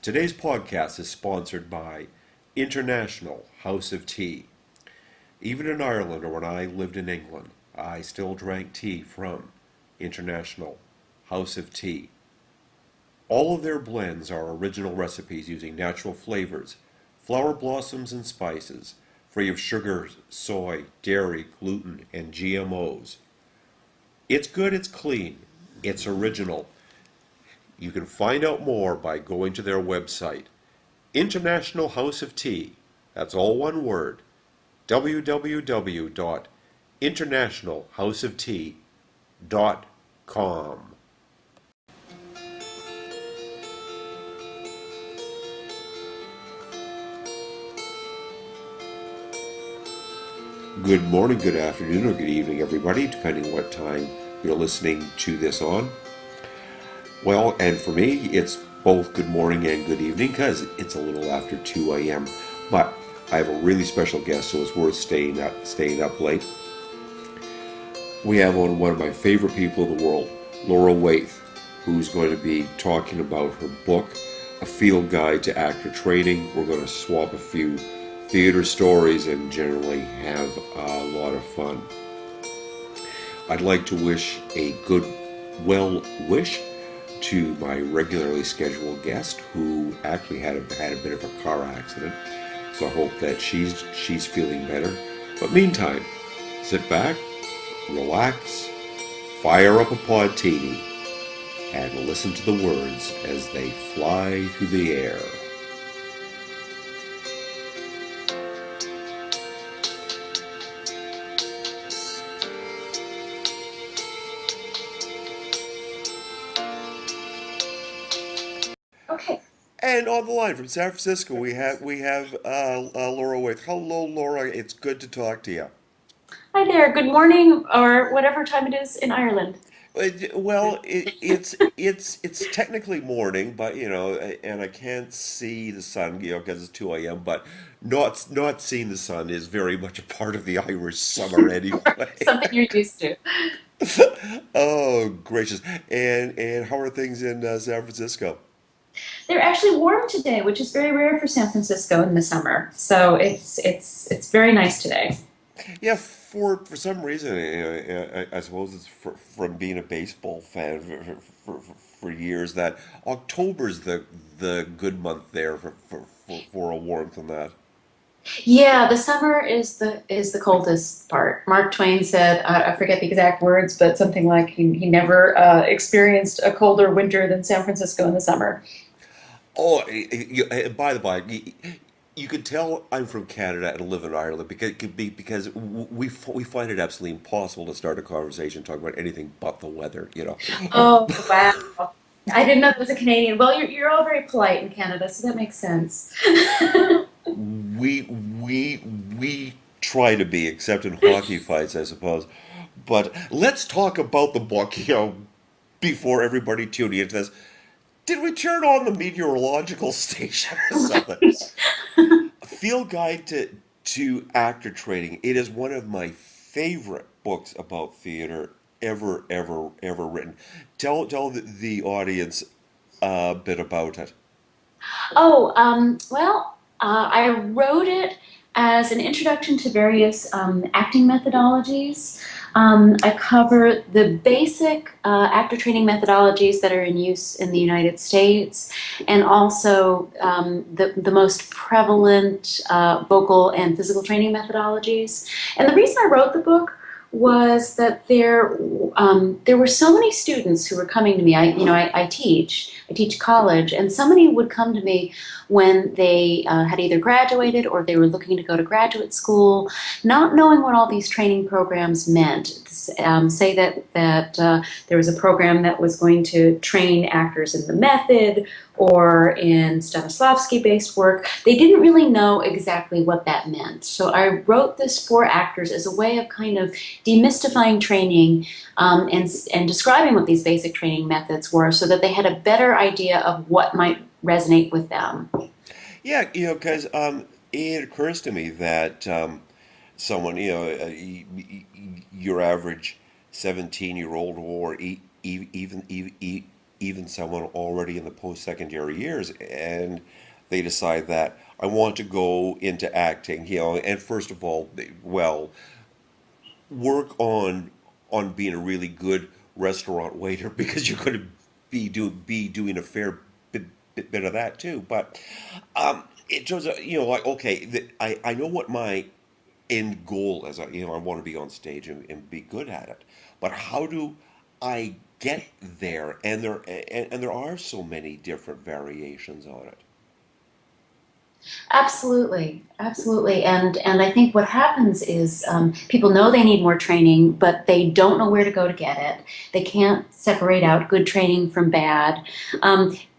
Today's podcast is sponsored by International House of Tea. Even in Ireland, or when I lived in England, I still drank tea from International House of Tea. All of their blends are original recipes using natural flavors, flower blossoms, and spices, free of sugar, soy, dairy, gluten, and GMOs. It's good, it's clean, it's original. You can find out more by going to their website, International House of Tea. That's all one word. www.internationalhouseoftea.com. Good morning, good afternoon, or good evening, everybody, depending on what time you're listening to this on. Well, and for me, it's both good morning and good evening because it's a little after 2 a.m. But I have a really special guest, so it's worth staying up late. We have on one of my favorite people in the world, Laura Wayth, who's going to be talking about her book, A Field Guide to Actor Training. We're going to swap a few theater stories and generally have a lot of fun. I'd like to wish a good wish to my regularly scheduled guest, who actually had a bit of a car accident. So I hope that she's feeling better. But meantime, sit back, relax, fire up a podtini, and listen to the words as they fly through the air. Okay. And on the line from San Francisco, we have Laura Wayth. Hello, Laura. It's good to talk to you. Hi there. Good morning, or whatever time it is in Ireland. Well, it's technically morning, but and I can't see the sun, because it's 2 a.m. But not seeing the sun is very much a part of the Irish summer anyway. Something you're used to. Oh, gracious! And how are things in San Francisco? They're actually warm today, which is very rare for San Francisco in the summer. So it's very nice today. Yeah, for some reason, I suppose it's from being a baseball fan for years that October's the good month there for a warmth and that. Yeah, the summer is the coldest part. Mark Twain said, I forget the exact words, but something like he never experienced a colder winter than San Francisco in the summer. Oh, by the by, you could tell I'm from Canada and live in Ireland because we find it absolutely impossible to start a conversation talking about anything but the weather. Oh, wow. I didn't know it was a Canadian. Well, you're all very polite in Canada, so that makes sense. We try to be, except in hockey fights, I suppose. But let's talk about the book, before everybody tuning into this. Did we turn on the meteorological station or something? A field guide to actor training. It is one of my favorite books about theater ever written. Tell the audience a bit about it. Oh, well, I wrote it as an introduction to various acting methodologies. I cover the basic actor training methodologies that are in use in the United States, and also the most prevalent vocal and physical training methodologies. And the reason I wrote the book was that there were so many students who were coming to me. I teach college, and so many would come to me when they had either graduated or they were looking to go to graduate school, not knowing what all these training programs meant. Say that there was a program that was going to train actors in the method or in Stanislavski-based work. They didn't really know exactly what that meant. So I wrote this for actors as a way of kind of demystifying training, and describing what these basic training methods were so that they had a better idea of what might resonate with them. Yeah, because it occurs to me that someone, your average 17-year-old or even even someone already in the post-secondary years, and they decide that I want to go into acting, and first of all, well, work on being a really good restaurant waiter because you're going to be doing a fair bit of that too. But it turns out, like, okay, I know what my end goal is. I want to be on stage and be good at it. But how do I get there? And there are so many different variations on it. Absolutely, absolutely, and I think what happens is people know they need more training, but they don't know where to go to get it. They can't separate out good training from bad.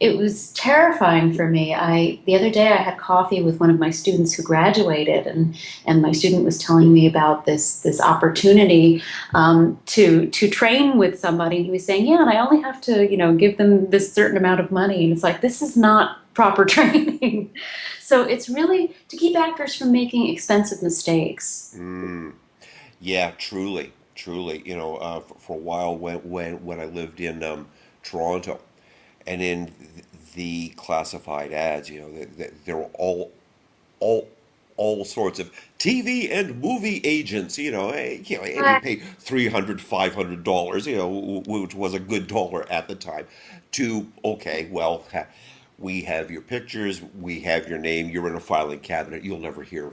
It was terrifying for me. The other day I had coffee with one of my students who graduated, and my student was telling me about this opportunity to train with somebody. And he was saying, yeah, and I only have to give them this certain amount of money, and it's like this is not proper training. So it's really to keep actors from making expensive mistakes. Mm, yeah, truly, truly. For a while when I lived in Toronto, and in the classified ads, there were all all sorts of TV and movie agents, and you pay $300, $500, which was a good dollar at the time, to, okay, well, we have your pictures, we have your name, you're in a filing cabinet, you'll never hear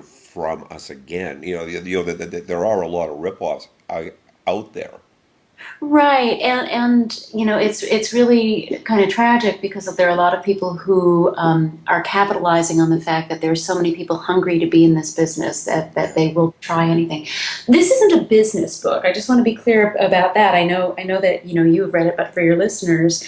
from us again. There are a lot of ripoffs out there. Right, and it's really kind of tragic because there are a lot of people who are capitalizing on the fact that there's so many people hungry to be in this business that they will try anything. This isn't a business book. I just want to be clear about that. I know that you have read it, but for your listeners,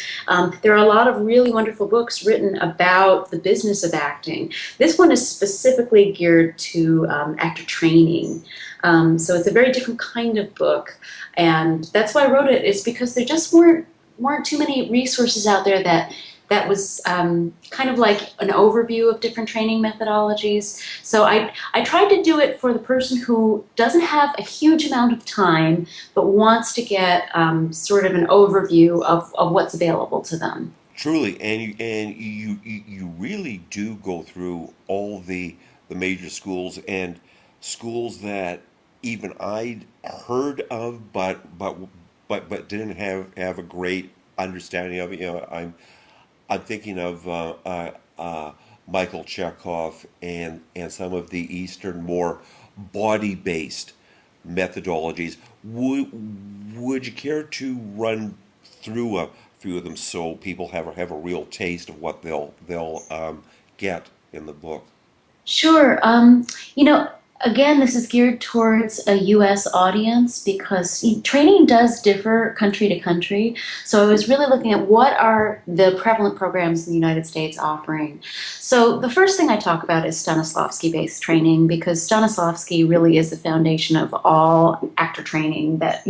there are a lot of really wonderful books written about the business of acting. This one is specifically geared to actor training. So it's a very different kind of book, and that's why I wrote it. Is because there just weren't too many resources out there that was kind of like an overview of different training methodologies. So I tried to do it for the person who doesn't have a huge amount of time but wants to get sort of an overview of what's available to them. Truly, and you really do go through all the major schools and schools that even I'd heard of, but didn't have a great understanding of it. I'm thinking of Michael Chekhov and some of the Eastern more body based methodologies. Would you care to run through a few of them so people have a real taste of what they'll get in the book? Sure. Again, this is geared towards a U.S. audience because training does differ country to country. So I was really looking at what are the prevalent programs in the United States offering. So the first thing I talk about is Stanislavski-based training because Stanislavski really is the foundation of all actor training that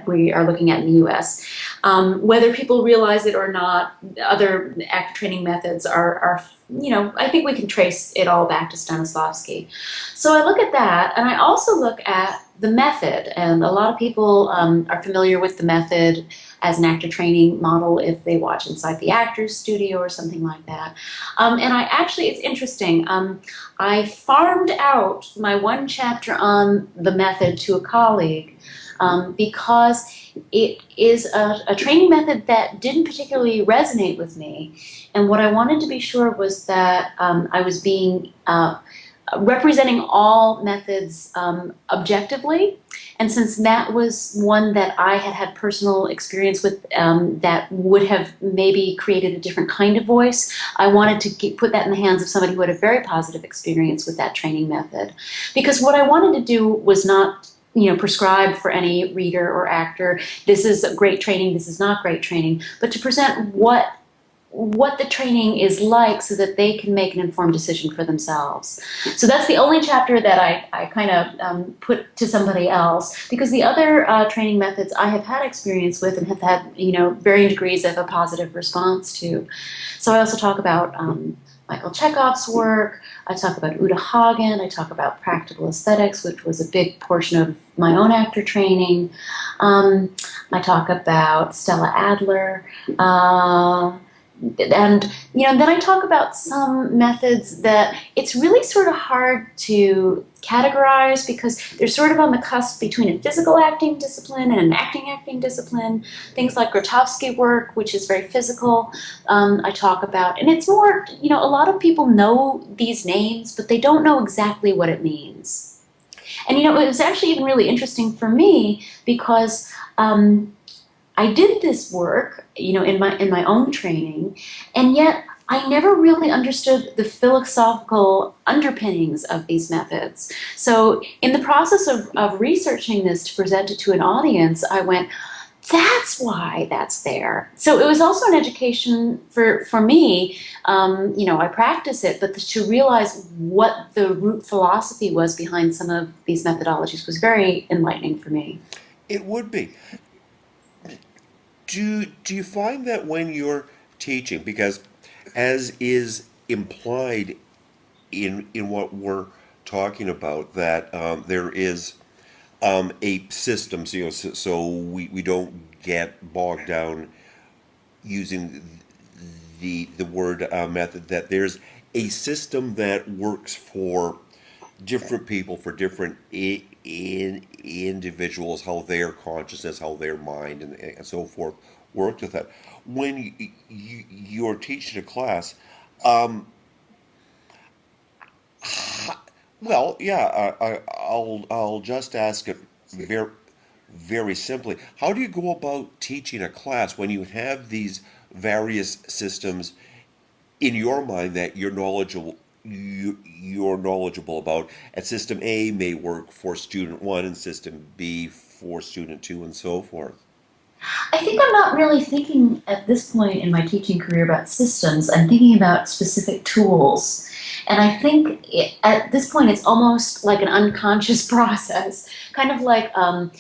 we are looking at in the U.S. Whether people realize it or not, other actor training methods are I think we can trace it all back to Stanislavski. So I look at that, and I also look at the method, and a lot of people are familiar with the method as an actor training model if they watch Inside the Actors Studio or something like that. And it's interesting, I farmed out my one chapter on the method to a colleague because it is a training method that didn't particularly resonate with me. And what I wanted to be sure was that I was being representing all methods objectively. And since that was one that I had personal experience with that would have maybe created a different kind of voice, I wanted to put that in the hands of somebody who had a very positive experience with that training method. Because what I wanted to do was not prescribe for any reader or actor, this is great training, this is not great training, but to present what the training is like so that they can make an informed decision for themselves. So that's the only chapter that I kind of put to somebody else, because the other training methods I have had experience with and have had varying degrees of a positive response to. So I also talk about Michael Chekhov's work. I talk about Uta Hagen. I talk about practical aesthetics, which was a big portion of my own actor training. I talk about Stella Adler. And then I talk about some methods that it's really sort of hard to categorize because they're sort of on the cusp between a physical acting discipline and an acting discipline. Things like Grotowski work, which is very physical, I talk about. And it's more, a lot of people know these names, but they don't know exactly what it means. And, it was actually even really interesting for me because I did this work, in my own training, and yet I never really understood the philosophical underpinnings of these methods. So in the process of researching this to present it to an audience, I went, that's why that's there. So it was also an education for me. I practice it, but to realize what the root philosophy was behind some of these methodologies was very enlightening for me. It would be. Do you find that when you're teaching, because as is implied in what we're talking about, that there is a system, so we don't get bogged down using the word method, that there's a system that works for different people, for different individuals, how their consciousness, how their mind, and so forth works with that. When you're teaching a class, um, well, yeah, I'll just ask it very simply. How do you go about teaching a class when you have these various systems in your mind that you're knowledgeable about, and system A may work for student one and system B for student two and so forth? I think I'm not really thinking at this point in my teaching career about systems. I'm thinking about specific tools. And I think at this point it's almost like an unconscious process, kind of like a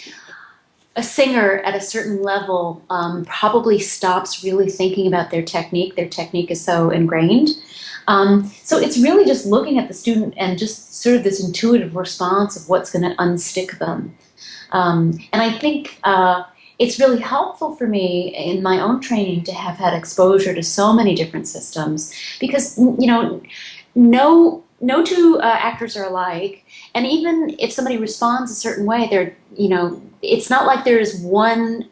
singer at a certain level probably stops really thinking about their technique. Their technique is so ingrained. So it's really just looking at the student and just sort of this intuitive response of what's going to unstick them. And I think it's really helpful for me in my own training to have had exposure to so many different systems because, no two actors are alike. And even if somebody responds a certain way, it's not like there is one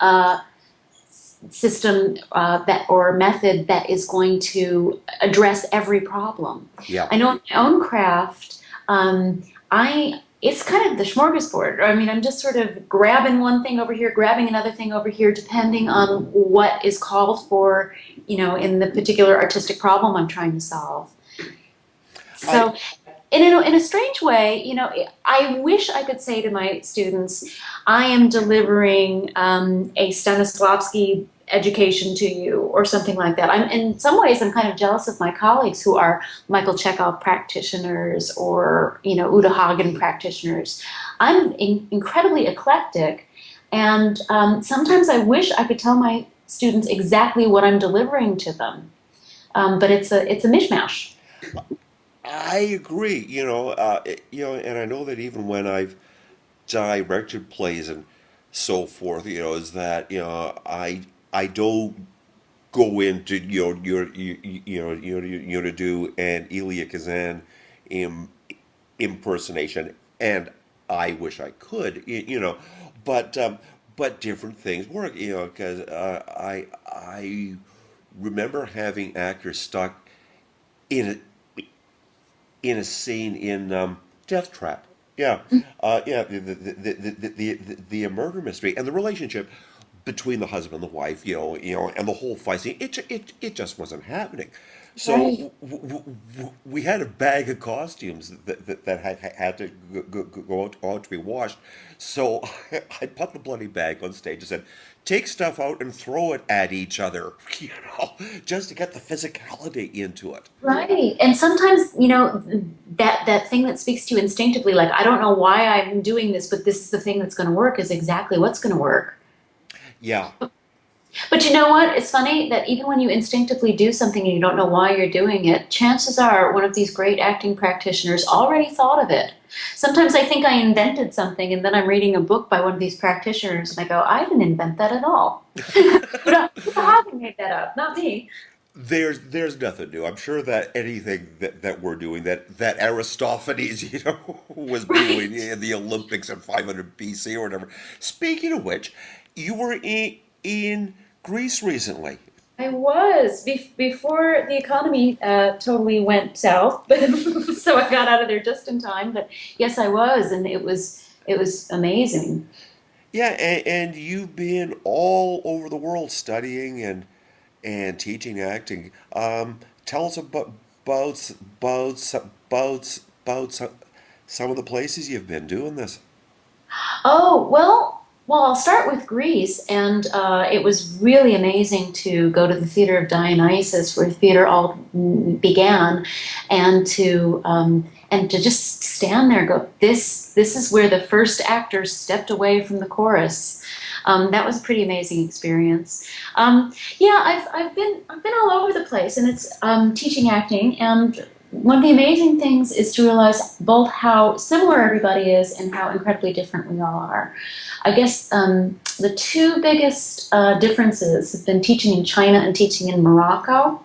system that or method that is going to address every problem. Yeah. I know in my own craft, it's kind of the smorgasbord. I mean, I'm just sort of grabbing one thing over here, grabbing another thing over here, depending on what is called for, in the particular artistic problem I'm trying to solve. So, in a strange way, I wish I could say to my students, I am delivering a Stanislavski education to you or something like that. In some ways, I'm kind of jealous of my colleagues who are Michael Chekhov practitioners or, Uta Hagen practitioners. I'm incredibly eclectic, and sometimes I wish I could tell my students exactly what I'm delivering to them, but it's a mishmash. I agree, and I know that even when I've directed plays and so forth, is that I don't go into to do an Elia Kazan im, impersonation, and I wish I could, but different things work, because I remember having actors stuck in a scene in Death Trap. Yeah, yeah, the murder mystery and the relationship between the husband and the wife, and the whole fight scene. It just wasn't happening. Right. So we had a bag of costumes that had to go out to be washed. So I put the bloody bag on stage and said, "Take stuff out and throw it at each other," just to get the physicality into it. Right. And sometimes, that thing that speaks to you instinctively, like, I don't know why I'm doing this, but this is the thing that's going to work, is exactly what's going to work. Yeah. But you know what? It's funny that even when you instinctively do something and you don't know why you're doing it, chances are one of these great acting practitioners already thought of it. Sometimes I think I invented something and then I'm reading a book by one of these practitioners and I go, I didn't invent that at all. Who have made that up? Not me. There's nothing new. I'm sure that anything that we're doing that Aristophanes, was doing Right. in the Olympics in 500 BC or whatever. Speaking of which, you were in Greece recently. I was before the economy totally went south, but so I got out of there just in time. But yes, I was, and it was amazing. Yeah, and you've been all over the world studying and teaching acting. Tell us about some of the places you've been doing this. Oh, well, I'll start with Greece, and it was really amazing to go to the Theater of Dionysus, where theater all began, and to just stand there, and go, this is where the first actors stepped away from the chorus. That was a pretty amazing experience. Yeah, I've been all over the place, and it's teaching acting, and one of the amazing things is to realize both how similar everybody is and how incredibly different we all are. I guess the two biggest differences have been teaching in China and teaching in Morocco.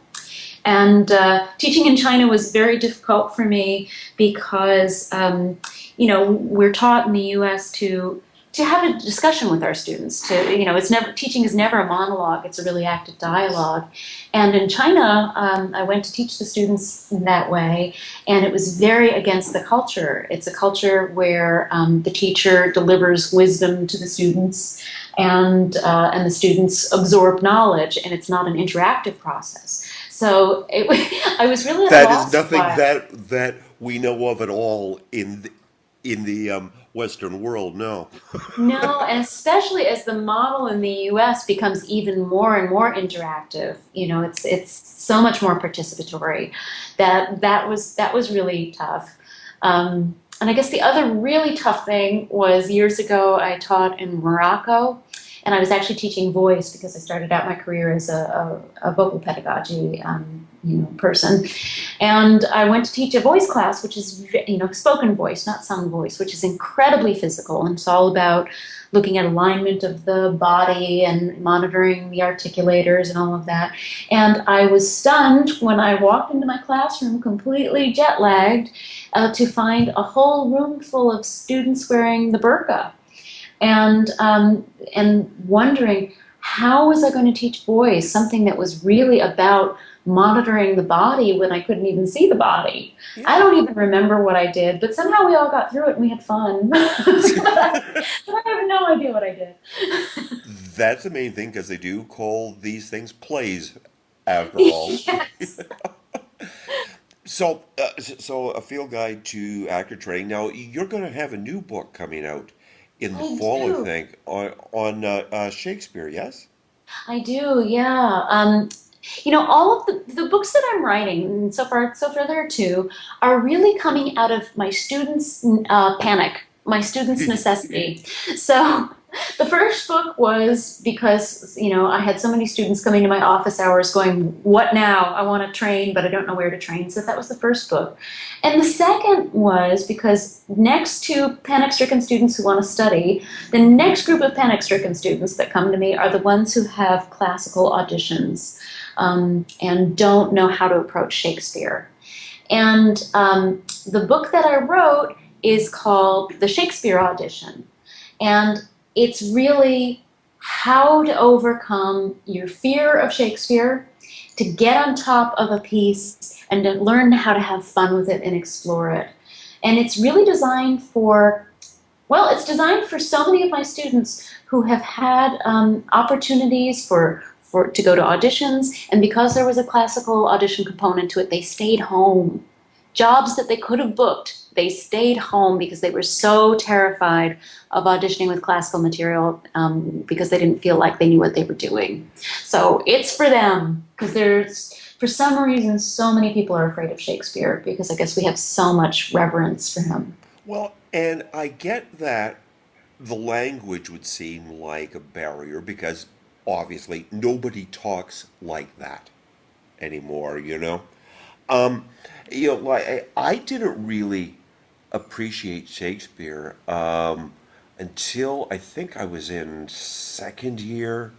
And teaching in China was very difficult for me because, we're taught in the U.S. to have a discussion with our students. It's never teaching is never a monologue; it's a really active dialogue. And in China, I went to teach the students in that way, and it was very against the culture. It's a culture where the teacher delivers wisdom to the students, and the students absorb knowledge, and it's not an interactive process. So I was really at a That is loss nothing why. that we know of at all in the Western world. No. No, and especially as the model in the US becomes even more and more interactive, it's so much more participatory. That was really tough. And I guess the other really tough thing was years ago I taught in Morocco, and I was actually teaching voice because I started out my career as a vocal pedagogy person. And I went to teach a voice class, which is, spoken voice, not sung voice, which is incredibly physical. And it's all about looking at alignment of the body and monitoring the articulators and all of that. And I was stunned when I walked into my classroom, completely jet lagged, to find a whole room full of students wearing the burqa, and wondering how was I going to teach voice, something that was really about monitoring the body when I couldn't even see the body. I Yeah. don't even remember what I did, but somehow we all got through it and we had fun. but I have no idea what I did. That's the main thing because they do call these things plays, after all. Yes, So a field guide to actor training. Now you're going to have a new book coming out in the I fall, I do. think, on Shakespeare. Yes. I do, yeah. All of the books that I'm writing, and so far there are two, are really coming out of my students' panic, my students' necessity. So the first book was because, I had so many students coming to my office hours going, what now? I want to train, but I don't know where to train. So that was the first book. And the second was because next to panic-stricken students who want to study, the next group of panic-stricken students that come to me are the ones who have classical auditions, and don't know how to approach Shakespeare. And the book that I wrote is called The Shakespeare Audition. And it's really how to overcome your fear of Shakespeare, to get on top of a piece, and to learn how to have fun with it and explore it. And it's really designed it's designed for so many of my students who have had opportunities to go to auditions, and because there was a classical audition component to it, they stayed home. Jobs that they could have booked, they stayed home because they were so terrified of auditioning with classical material, because they didn't feel like they knew what they were doing. So it's for them because for some reason, so many people are afraid of Shakespeare because I guess we have so much reverence for him. Well, and I get that the language would seem like a barrier because obviously nobody talks like that anymore, you know. Um, like I didn't really appreciate Shakespeare until I think I was in second year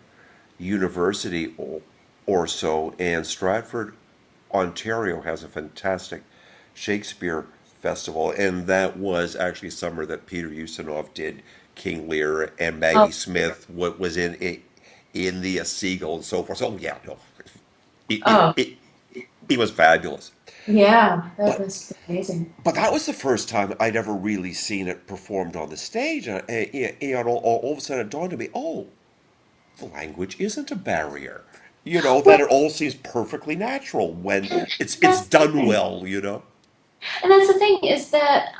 university or so, and Stratford, Ontario has a fantastic Shakespeare festival, and that was actually summer that Peter Ustinov did King Lear, and Oh, Maggie Smith was in the Seagull and so forth. So yeah, no, it, it, oh, it, it was fabulous. yeah, that But was amazing. but that was the first time I'd ever really seen it performed on the stage, and all of a sudden it dawned on me, oh, the language isn't a barrier. That Well, it all seems perfectly natural when and it's that's the done thing. well. And that's the thing is that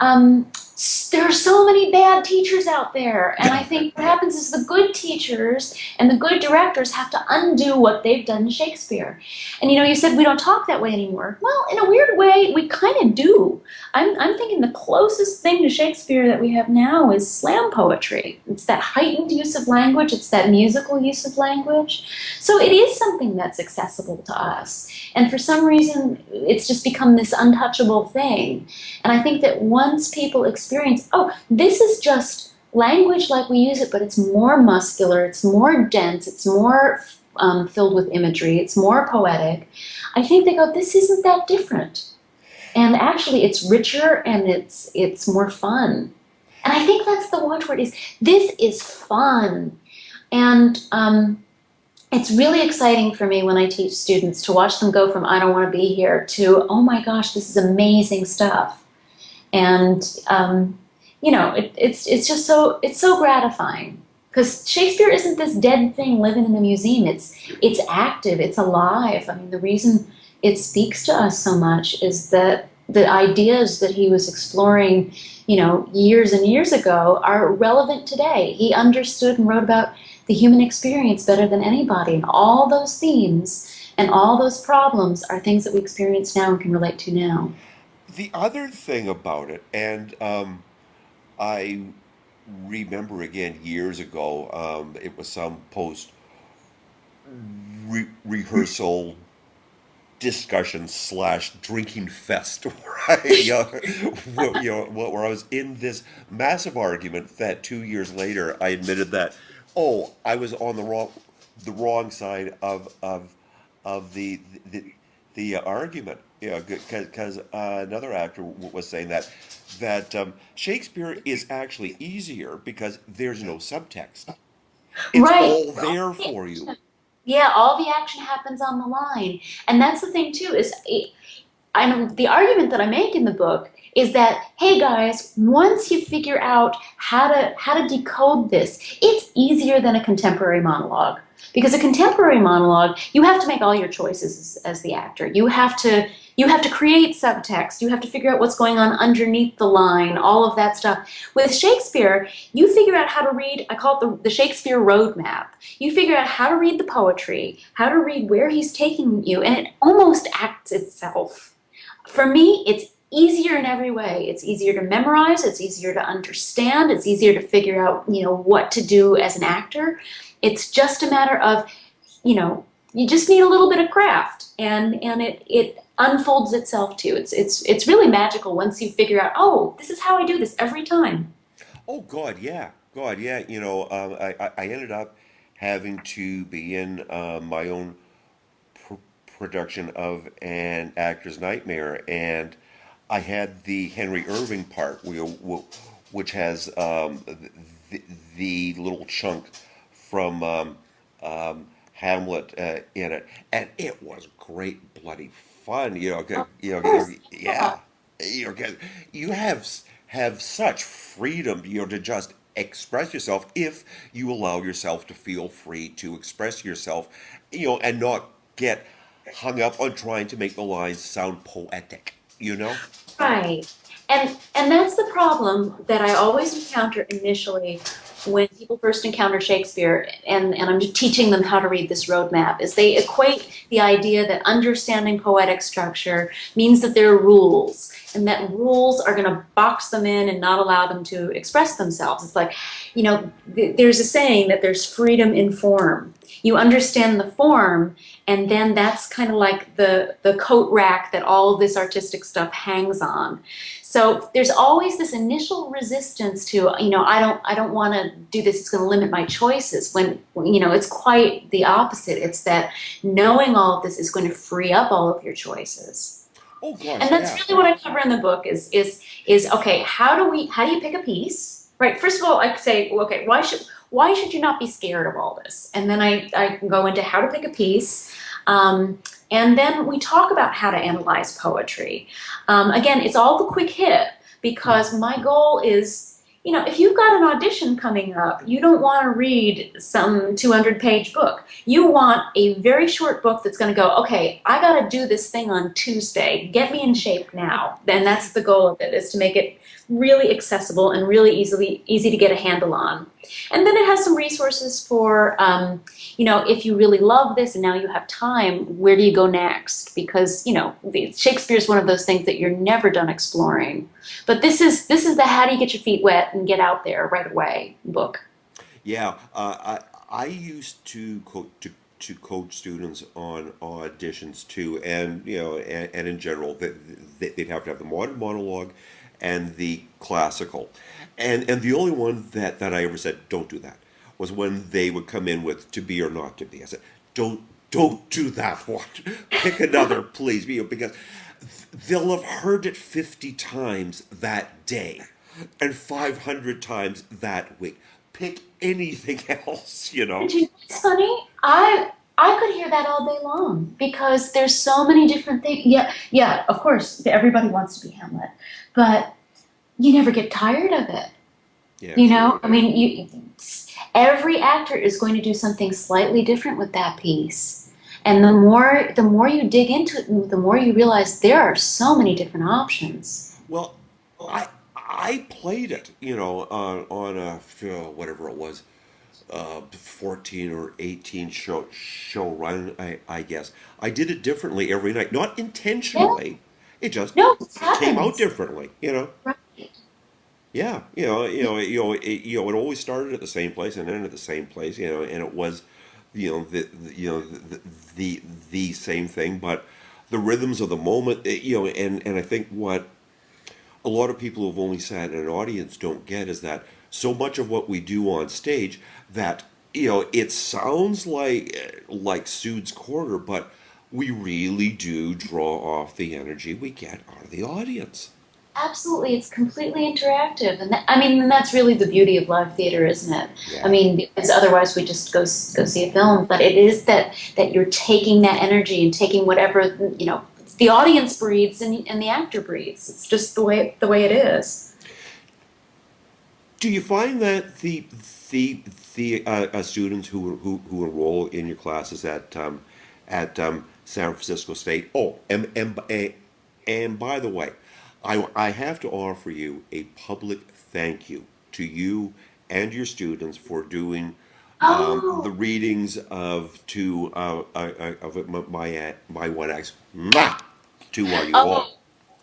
there are so many bad teachers out there. And I think what happens is the good teachers and the good directors have to undo what they've done to Shakespeare. And you said we don't talk that way anymore. Well, in a weird way, we kind of do. I'm thinking the closest thing to Shakespeare that we have now is slam poetry. It's that heightened use of language, it's that musical use of language. So it is something that's accessible to us. And for some reason, it's just become this untouchable thing. And I think that once people experience, oh, this is just language like we use it, but it's more muscular, it's more dense, it's more filled with imagery, it's more poetic. I think they go, this isn't that different. And actually, it's richer and it's more fun. And I think that's the watchword is this is fun. And it's really exciting for me when I teach students to watch them go from I don't want to be here to oh my gosh, this is amazing stuff. And it's just so gratifying because Shakespeare isn't this dead thing living in the museum. It's active, it's alive. I mean, the reason it speaks to us so much is that the ideas that he was exploring, years and years ago are relevant today. He understood and wrote about the human experience better than anybody, and all those themes and all those problems are things that we experience now and can relate to now. The other thing about it, and I remember again years ago, it was some post rehearsal discussion slash drinking fest where where I was in this massive argument that 2 years later I admitted that, oh, I was on the wrong side of the argument. Because another actor was saying that Shakespeare is actually easier because there's no subtext. It's Right. all there for you. Yeah, all the action happens on the line. And that's the thing too, is the argument that I make in the book is that, hey guys, once you figure out how to decode this, it's easier than a contemporary monologue. Because a contemporary monologue, you have to make all your choices as the actor. You have to create subtext. You have to figure out what's going on underneath the line, all of that stuff. With Shakespeare, you figure out how to read, I call it the Shakespeare roadmap. You figure out how to read the poetry, how to read where he's taking you, and it almost acts itself. For me, it's easier in every way. It's easier to memorize, it's easier to understand, it's easier to figure out, what to do as an actor. It's just a matter of, you just need a little bit of craft and it unfolds itself to you. It's really magical once you figure out, oh, this is how I do this every time. Oh God, yeah, God, yeah. I ended up having to be in my own pr production of An Actor's Nightmare, and I had the Henry Irving part, which has the little chunk from Hamlet in it, and it was great bloody fun. Of course. Yeah. Yeah, 'cause you have such freedom, to just express yourself if you allow yourself to feel free to express yourself, and not get hung up on trying to make the lines sound poetic. Right. And that's the problem that I always encounter initially when people first encounter Shakespeare and I'm just teaching them how to read this roadmap is they equate the idea that understanding poetic structure means that there are rules and that rules are going to box them in and not allow them to express themselves. It's like, there's a saying that there's freedom in form. you understand the form, and then that's kind of like the coat rack that all this artistic stuff hangs on. So there's always this initial resistance to, I don't want to do this, it's going to limit my choices, when, it's quite the opposite. It's that knowing all of this is going to free up all of your choices. Oh gosh, And that's yeah. really what I cover in the book is okay, how do you pick a piece? Right. First of all, I say, okay, why should you not be scared of all this? And then I can go into how to pick a piece. And then we talk about how to analyze poetry. Again, it's all the quick hit, because my goal is, if you've got an audition coming up, you don't want to read some 200-page book. You want a very short book that's going to go, okay, I got to do this thing on Tuesday. Get me in shape now. And that's the goal of it, is to make it really accessible and really easy to get a handle on. And then it has some resources for, if you really love this and now you have time, where do you go next? Because, Shakespeare is one of those things that you're never done exploring. But this is the how do you get your feet wet and get out there right away book. Yeah, I used to coach students on auditions too, and and in general, they'd have to have the modern monologue and the classical, and the only one that I ever said don't do that was when they would come in with to be or not to be. I said don't do that one. Pick another, please, because they'll have heard it 50 times that day and 500 times that week. Pick anything else. It's funny. I could hear that all day long, because there's so many different things. Yeah, of course, everybody wants to be Hamlet, but you never get tired of it. Yeah. I mean, every actor is going to do something slightly different with that piece. And the more you dig into it, the more you realize there are so many different options. Well, I played it, on a whatever it was, 14 or 18 show run. I guess I did it differently every night, not Yeah, intentionally. It just no, it came out happens. differently. Right. Yeah, it always started at the same place and ended at the same place, and it was, the same thing, but the rhythms of the moment, and I think what a lot of people who've only sat in an audience don't get is that so much of what we do on stage that it sounds like Sude's Corner, but we really do draw off the energy we get out of the audience. Absolutely, it's completely interactive, and and that's really the beauty of live theater, isn't it? I Yeah. mean, because otherwise we just go see a film, but it is that you're taking that energy and taking whatever the audience breathes and the actor breathes. It's just the way it is. Do you find that the students who enroll in your classes at San Francisco State? Oh, and by the way, I have to offer you a public thank you to you and your students for doing the Oh, readings of my one acts to Are You oh, All?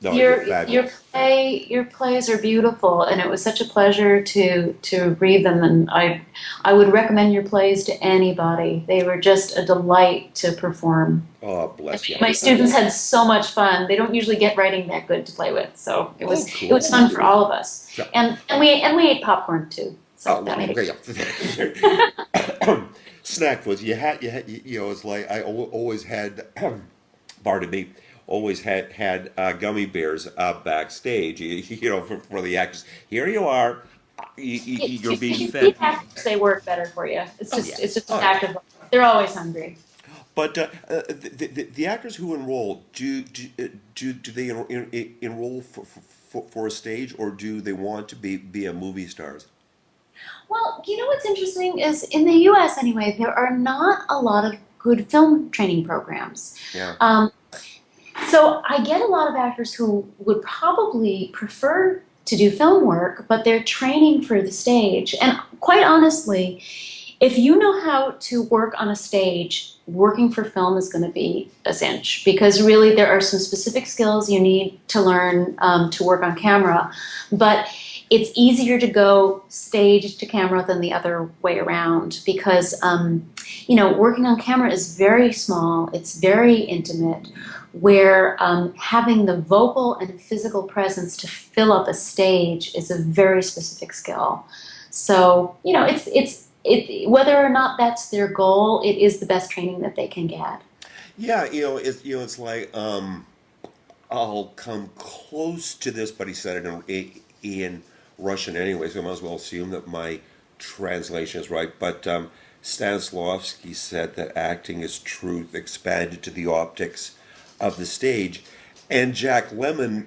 No, you're your fabulous. your plays are beautiful, and it was such a pleasure to read them. And I would recommend your plays to anybody. They were just a delight to perform. Oh, bless you. My students had so much fun. They don't usually get writing that good to play with, so Oh, it was cool. fun for all of us. So, And we ate popcorn too, so oh, that made okay. it. Yeah. Snack foods. It's like I always had, pardon me, always had gummy bears backstage. For the actors. Here you are. You're being You eat fed. after they work better for you. Oh yeah. It's just a Oh yeah. fact of life. They're always hungry. But the actors who enroll, do they enroll for a stage, or do they want to be a movie stars? Well, what's interesting is in the U.S. anyway, there are not a lot of good film training programs. Yeah. Um, So I get a lot of actors who would probably prefer to do film work, but they're training for the stage. And quite honestly, if you know how to work on a stage, working for film is going to be a cinch, because really there are some specific skills you need to learn to work on camera. But it's easier to go stage to camera than the other way around because, working on camera is very small, it's very intimate, where having the vocal and physical presence to fill up a stage is a very specific skill. So, whether or not that's their goal, it is the best training that they can get. Yeah, it's like I'll come close to this, but he said it in Russian anyway, so I might as well assume that my translation is right. But Stanislavski said that acting is truth expanded to the optics of the stage, and Jack Lemmon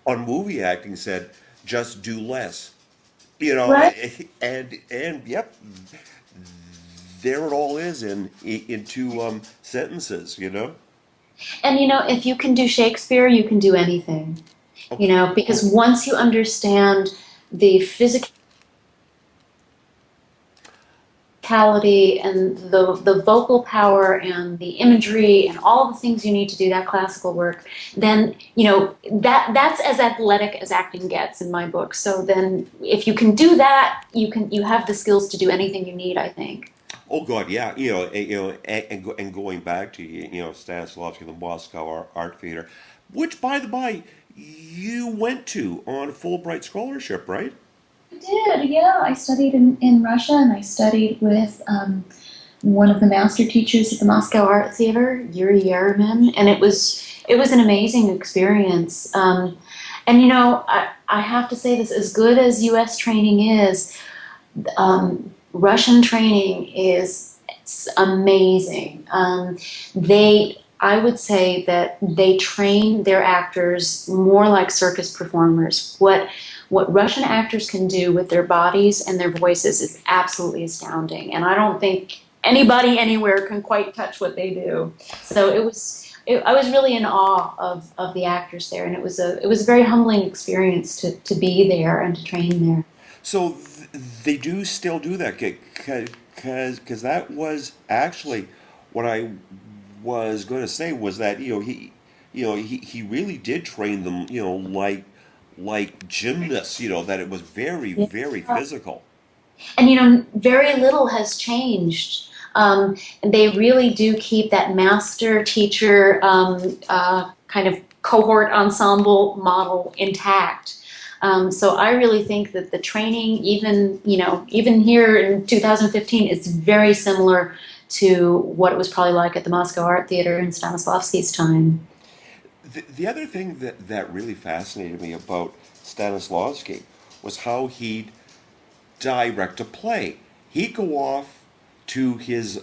on movie acting said, "Just do less." Right. And yep, there it all is in two sentences. And if you can do Shakespeare, you can do anything. Okay. Because once you understand the physicality and the vocal power and the imagery and all the things you need to do that classical work, then that's as athletic as acting gets in my book. So then, if you can do that, you have the skills to do anything you need, I think. Oh God, yeah, and going back to Stanislavski, the Moscow Art Theater, which by the by, you went to on a Fulbright scholarship, right? I did, yeah. I studied in Russia, and I studied with one of the master teachers at the Moscow Art Theater, Yuri Yerman, and it was an amazing experience. I have to say this: as good as U.S. training is, Russian training is it's amazing. I would say that they train their actors more like circus performers. What Russian actors can do with their bodies and their voices is absolutely astounding, and I don't think anybody anywhere can quite touch what they do. So I was really in awe of the actors there, and it was a very humbling experience to be there and to train there. So they do still do that, because that was actually what I was going to say was that he really did train them like gymnasts, that it was very very Yeah. physical. And very little has changed. And they really do keep that master teacher kind of cohort ensemble model intact. So I really think that the training, even here in 2015, is very similar to what it was probably like at the Moscow Art Theater in Stanislavski's time. The other thing that really fascinated me about Stanislavski was how he'd direct a play. He'd go off to his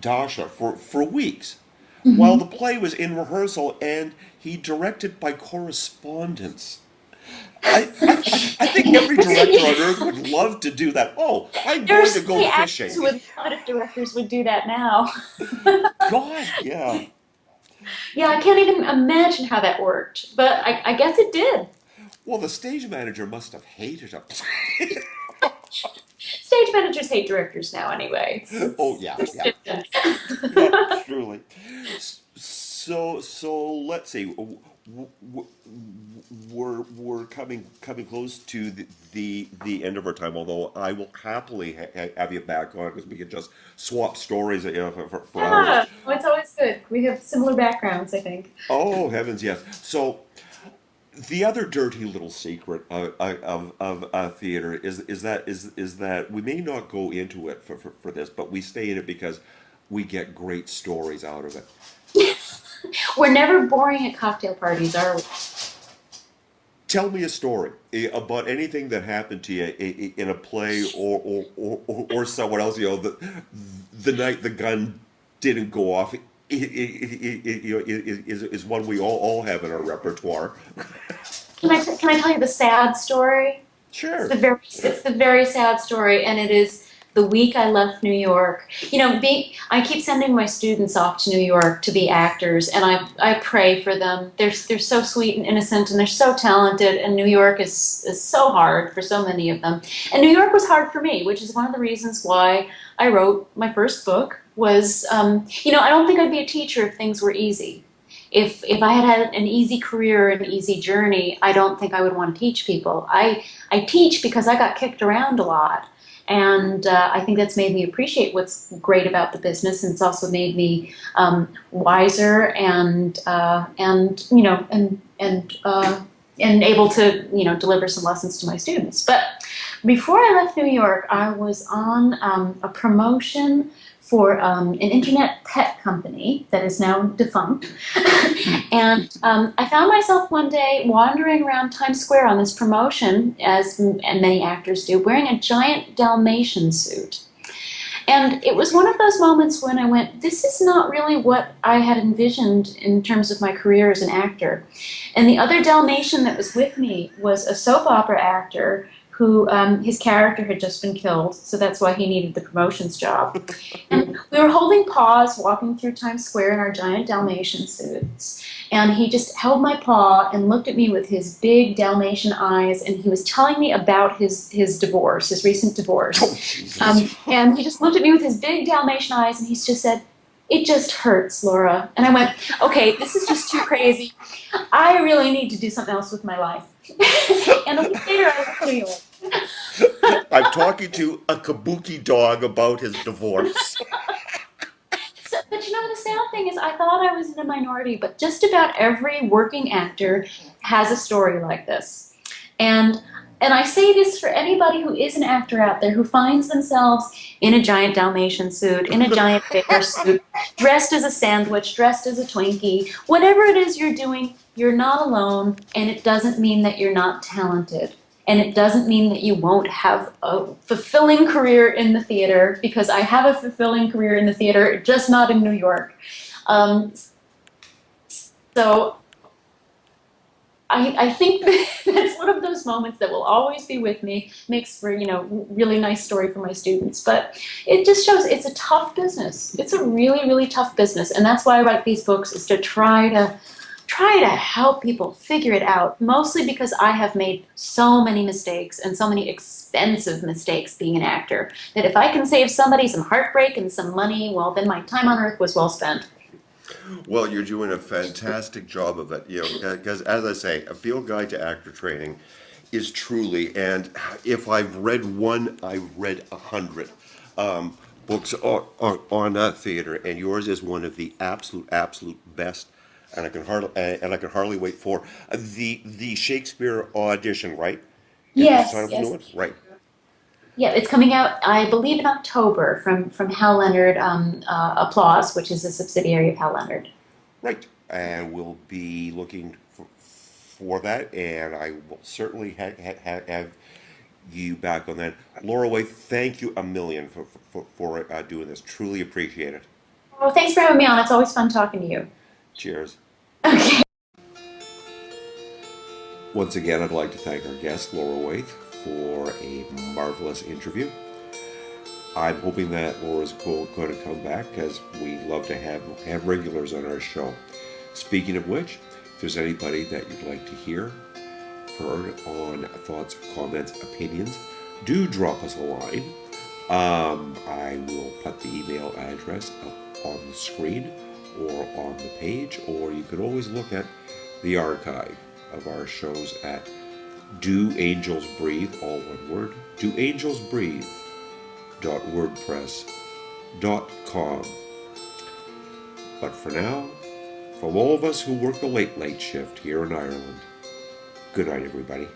dasha for weeks while the Hmm. play was in rehearsal, and he directed by correspondence. I think every director on earth would love to do that. Oh, I'm There are going to so go many actors fishing. who would love it if directors would do that now. God, yeah. Yeah, I can't even imagine how that worked, but I guess it did. Well, the stage manager must have hated him. Stage managers hate directors now anyway. Oh, yeah, yeah, It's yeah, truly. So let's see. We're coming close to the end of our time. Although I will happily have you back on because we can just swap stories, for hours. yeah, well, it's always good. We have similar backgrounds, I think. Oh heavens, yes. So the other dirty little secret of theater is that we may not go into it for this, but we stay in it because we get great stories out of it. We're never boring at cocktail parties, are we? Tell me a story about anything that happened to you in a play or someone else. The night the gun didn't go off is one we all have in our repertoire. Can I tell you the sad story? Sure. It's the very sad story, and it is the week I left New York. I keep sending my students off to New York to be actors, and I pray for them. They're so sweet and innocent, and they're so talented. And New York is so hard for so many of them. And New York was hard for me, which is one of the reasons why I wrote my first book. I don't think I'd be a teacher if things were easy. if I had an easy career, an easy journey, I don't think I would want to teach people. I teach because I got kicked around a lot. And I think that's made me appreciate what's great about the business, and it's also made me wiser and you know and able to deliver some lessons to my students. But before I left New York, I was on a promotion for an internet pet company that is now defunct. And I found myself one day wandering around Times Square on this promotion, as many actors do, wearing a giant dalmatian suit. And it was one of those moments when I went, this is not really what I had envisioned in terms of my career as an actor. And the other Dalmatian that was with me was a soap opera actor who his character had just been killed, so that's why he needed the promotions job. And we were holding paws, walking through Times Square in our giant Dalmatian suits. And he just held my paw and looked at me with his big Dalmatian eyes, and he was telling me about his divorce, his recent divorce. And he just looked at me with his big Dalmatian eyes, and he just said, "It just hurts, Laura." And I went, okay, this is just too crazy. I really need to do something else with my life. And a week later, I went to New York. I'm talking to a kabuki dog about his divorce. So, but the sad thing is, I thought I was in a minority, but just about every working actor has a story like this. And I say this for anybody who is an actor out there who finds themselves in a giant Dalmatian suit, in a giant bear suit, dressed as a sandwich, dressed as a Twinkie. Whatever it is you're doing, you're not alone, and it doesn't mean that you're not talented. And it doesn't mean that you won't have a fulfilling career in the theater, because I have a fulfilling career in the theater, just not in New York. So I think that's one of those moments that will always be with me, makes for, really nice story for my students. But it just shows it's a tough business. It's a really, really tough business. And that's why I write these books, is to try to help people figure it out, mostly because I have made so many mistakes, and so many expensive mistakes being an actor, that if I can save somebody some heartbreak and some money, well, then my time on earth was well spent. Well, you're doing a fantastic job of it, because as I say, a field guide to actor training is truly, and if I've read one, I've read 100 books on theater, and yours is one of the absolute best. And I can hardly wait for the Shakespeare audition, right? Yes, Is the yes. new one? Right. Yeah, it's coming out, I believe, in October from Hal Leonard Applause, which is a subsidiary of Hal Leonard. Right. And we'll be looking for that, and I will certainly have you back on that. Laura Wayth, thank you a million for doing this. Truly appreciate it. Well, thanks for having me on. It's always fun talking to you. Cheers. Okay. Once again, I'd like to thank our guest, Laura Wayth, for a marvelous interview. I'm hoping that Laura's going to come back, because we love to have regulars on our show. Speaking of which, if there's anybody that you'd like to hear heard on thoughts, comments, opinions, do drop us a line. I will put the email address up on the screen or on the page, or you could always look at the archive of our shows at Do Angels Breathe, all one word, doangelsbreathe.wordpress.com. But for now, from all of us who work the late shift here in Ireland, good night, everybody.